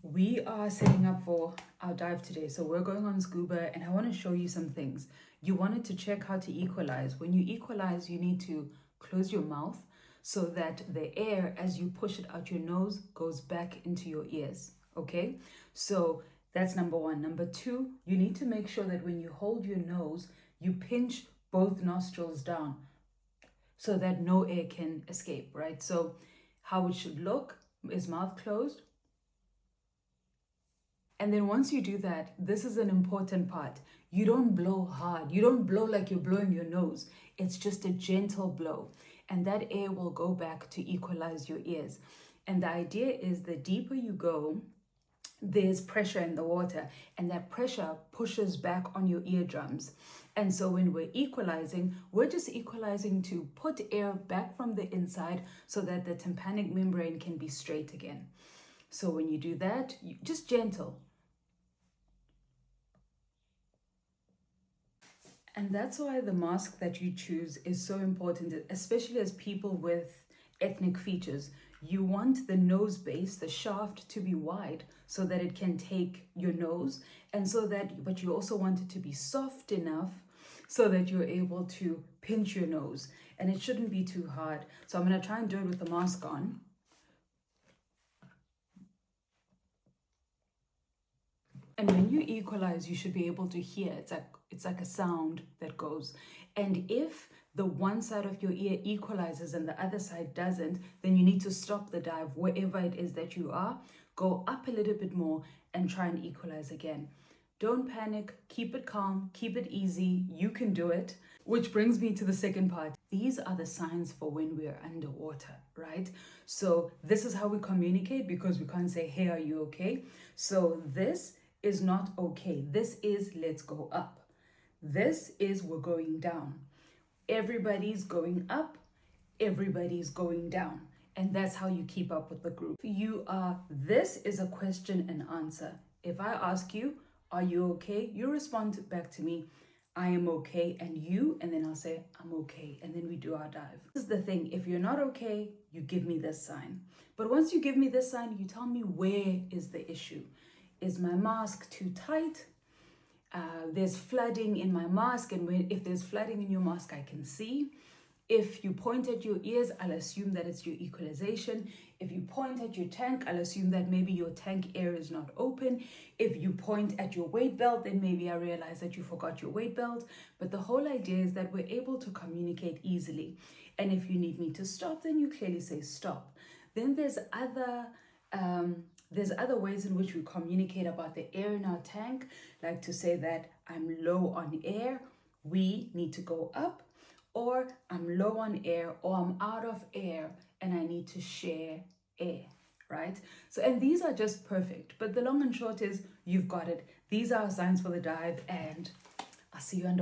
We are setting up for our dive today. So we're going on scuba and I want to show you some things. You wanted to check how to equalize. When you equalize, you need to close your mouth so that the air, as you push it out your nose, goes back into your ears. Okay? So that's number one. Number two, you need to make sure that when you hold your nose, you pinch both nostrils down so that no air can escape, right? So how it should look is mouth closed. And then once you do that, this is an important part. You don't blow hard. You don't blow like you're blowing your nose. It's just a gentle blow. And that air will go back to equalize your ears. And the idea is the deeper you go, there's pressure in the water, and that pressure pushes back on your eardrums. And so when we're equalizing, we're just equalizing to put air back from the inside so that the tympanic membrane can be straight again. So when you do that, just gentle. And that's why the mask that you choose is so important, especially as people with ethnic features. You want the nose base, the shaft, to be wide so that it can take your nose, and so that, but you also want it to be soft enough so that you're able to pinch your nose, and it shouldn't be too hard. So I'm going to try and do it with the mask on. And when you equalize, you should be able to hear. It's like a sound that goes. And if the one side of your ear equalizes and the other side doesn't, then you need to stop the dive wherever it is that you are. Go up a little bit more and try and equalize again. Don't panic, keep it calm, keep it easy, you can do it. Which brings me to the second part. These are the signs for when we're underwater, right? So this is how we communicate, because we can't say, hey, are you okay? So this is not okay. This is let's go up. This is we're going down. Everybody's going up, everybody's going down. And that's how you keep up with the group. This is a question and answer. If I ask you, are you okay? You respond back to me, I am okay, and you, and then I'll say, I'm okay. And then we do our dive. This is the thing. If you're not okay, you give me this sign. But once you give me this sign, you tell me where is the issue. Is my mask too tight? There's flooding in my mask, and if there's flooding in your mask, I can see. If you point at your ears, I'll assume that it's your equalization. If you point at your tank, I'll assume that maybe your tank air is not open. If you point at your weight belt, then maybe I realize that you forgot your weight belt. But the whole idea is that we're able to communicate easily. And if you need me to stop, then you clearly say stop. Then there's other ways in which we communicate about the air in our tank, like to say that I'm low on air, we need to go up, or I'm low on air, or I'm out of air and I need to share air, right? So, and these are just perfect, but the long and short is you've got it. These are signs for the dive, and I'll see you under